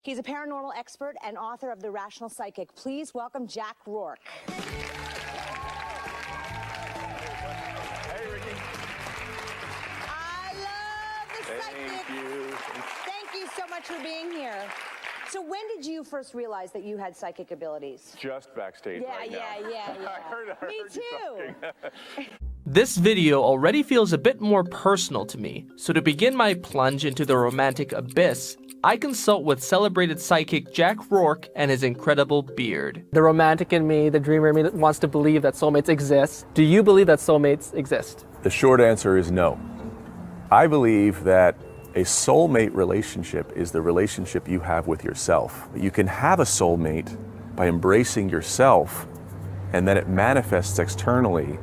He's a paranormal expert and author of The Rational Psychic. Please welcome Jack Rourke. Hey, Ricky. I love the psychic. Thank you. Thank you so much for being here. So when did you first realize that you had psychic abilities? Just backstage right now. Yeah. I heard Me you too. talking. This video already feels a bit more personal to me, so to begin my plunge into the romantic abyss, I consult with celebrated psychic Jack Rourke and his incredible beard. The romantic in me, the dreamer in me that wants to believe that soulmates exist. Do you believe that soulmates exist? The short answer is no. I believe that a soulmate relationship is the relationship you have with yourself. You can have a soulmate by embracing yourself, and then it manifests externally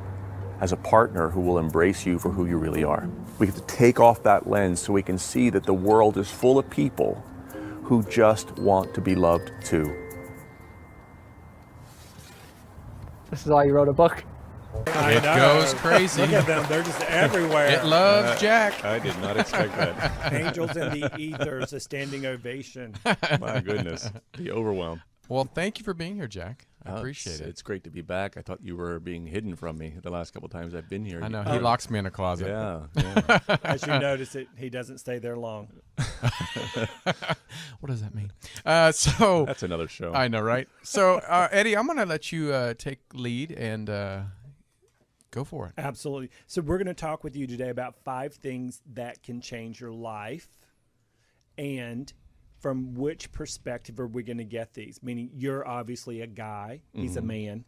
as a partner who will embrace you for who you really are. We have to take off that lens so we can see that the world is full of people who just want to be loved too. This is why you wrote a book. It goes crazy. Look at them, they're just everywhere. It loves Jack. I did not expect that. Angels in the ethers, a standing ovation. My goodness. The overwhelm. Well, thank you for being here, Jack. I appreciate it. It's great to be back. I thought you were being hidden from me the last couple times I've been here. I know. He locks me in a closet. Yeah. As you notice, he doesn't stay there long. What does that mean? So That's another show. I know, right? So, Eddie, I'm going to let you take lead and go for it. Absolutely. So we're going to talk with you today about 5 things that can change your life, and from which perspective are we going to get these? Meaning, you're obviously a guy. He's a man.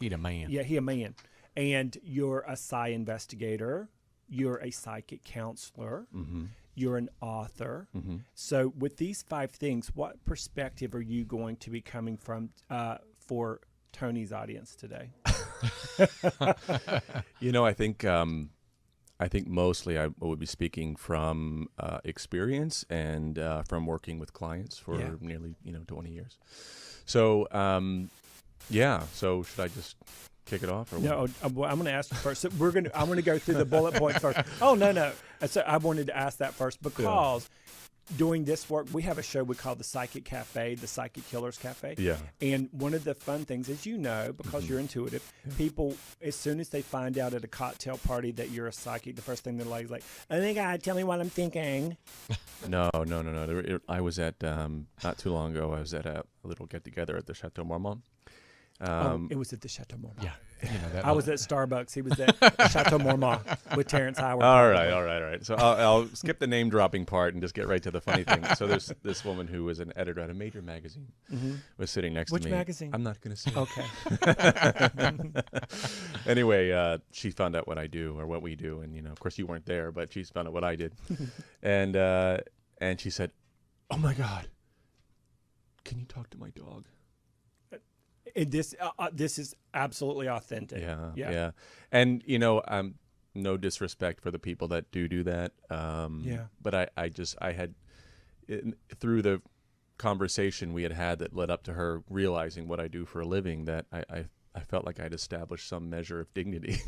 He's a man. Yeah, he a man. And you're a psi investigator. You're a psychic counselor. You're an author. So with these 5 things, what perspective are you going to be coming from for Tony's audience today? I think mostly I would be speaking from experience and from working with clients for nearly 20 years. So So should I just kick it off? Or no, I'm going to ask you first. So I'm going to go through the bullet points first. Oh no. So I wanted to ask that first because doing this work, we have a show we call the Psychic Cafe, the Psychic Killers Cafe. Yeah. And one of the fun things, as you know, because you're intuitive, people, as soon as they find out at a cocktail party that you're a psychic, the first thing they're like, oh my God, tell me what I'm thinking. No. I was at, not too long ago, I was at a little get-together at the Chateau Marmont. It was at the Chateau Marmont. Yeah. You know, that I was at Starbucks. He was at Chateau Marmont with Terrence Howard. All right. So I'll skip the name dropping part and just get right to the funny thing. So there's this woman who was an editor at a major magazine was sitting next to me. Which magazine? I'm not going to say. Okay. Anyway, she found out what I do or what we do, and of course you weren't there, but she found out what I did, and she said, "Oh my God, can you talk to my dog?" This is absolutely authentic. Yeah. And no disrespect for the people that do that. But I had through the conversation we had that led up to her realizing what I do for a living, that I felt like I'd established some measure of dignity,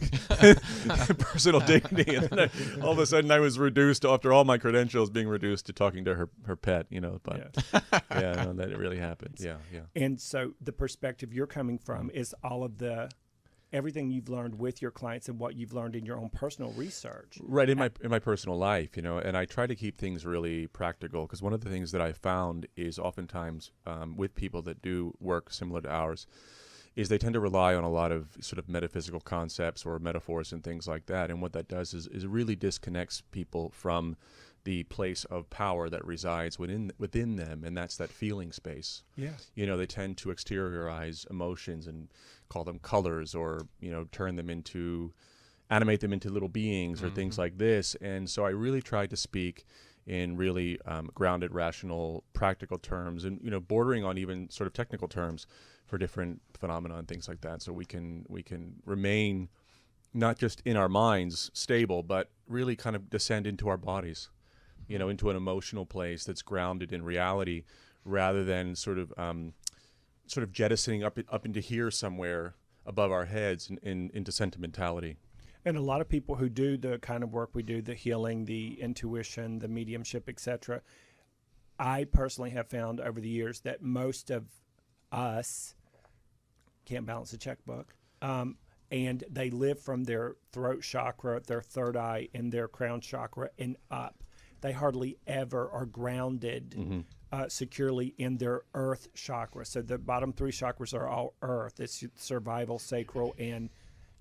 personal dignity, and then all of a sudden I was reduced, after all my credentials, being reduced to talking to her pet, But that really happened. Yeah. And so the perspective you're coming from is all of everything you've learned with your clients and what you've learned in your own personal research. Right, in my personal life, and I try to keep things really practical, because one of the things that I found is oftentimes with people that do work similar to ours is they tend to rely on a lot of sort of metaphysical concepts or metaphors and things like that. And what that does is really disconnects people from the place of power that resides within them, and that's that feeling space. Yeah. They tend to exteriorize emotions and call them colors, or animate them into little beings or things like this. And so I really tried to speak in really grounded, rational, practical terms, and bordering on even sort of technical terms for different phenomena and things like that, so we can remain not just in our minds stable, but really kind of descend into our bodies, into an emotional place that's grounded in reality, rather than sort of jettisoning up into here somewhere above our heads and into sentimentality. And a lot of people who do the kind of work we do, the healing, the intuition, the mediumship, etc., I personally have found over the years that most of us can't balance a checkbook. And they live from their throat chakra, their third eye, and their crown chakra and up. They hardly ever are grounded securely in their earth chakra. So the bottom three chakras are all earth. It's survival, sacral, and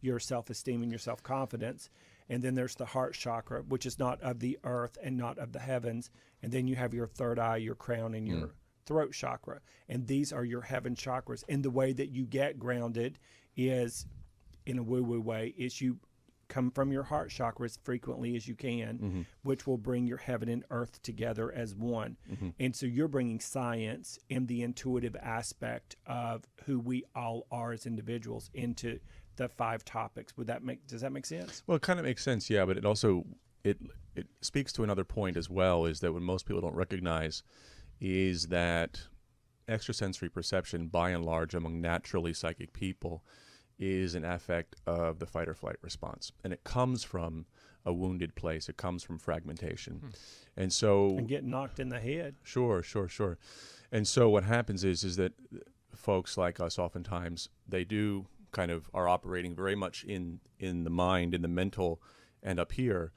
your self-esteem and your self-confidence. And then there's the heart chakra, which is not of the earth and not of the heavens. And then you have your third eye, your crown, and your throat chakra. And these are your heaven chakras. And the way that you get grounded is, in a woo-woo way, is you come from your heart chakra as frequently as you can, which will bring your heaven and earth together as one. And so you're bringing science and the intuitive aspect of who we all are as individuals into the 5 topics. Does that make sense? Well, it kind of makes sense, yeah, but it also it speaks to another point as well, is that what most people don't recognize is that extrasensory perception, by and large, among naturally psychic people, is an affect of the fight or flight response. And it comes from a wounded place. It comes from fragmentation. And so... And get knocked in the head. Sure. And so what happens is that folks like us oftentimes, they do kind of are operating very much in the mind, in the mental, and up here,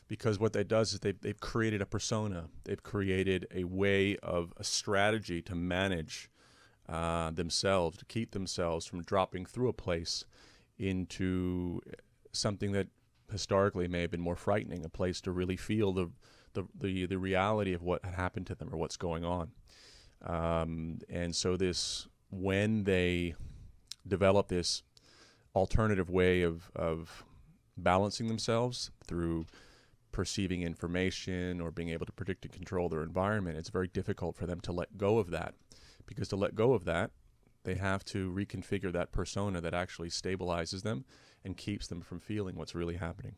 because what that does is they've created a persona. They've created a way of a strategy to manage themselves, to keep themselves from dropping through a place into something that historically may have been more frightening, a place to really feel the reality of what had happened to them or what's going on. And so when they develop this alternative way of balancing themselves through perceiving information or being able to predict and control their environment, it's very difficult for them to let go of that. Because to let go of that, they have to reconfigure that persona that actually stabilizes them and keeps them from feeling what's really happening.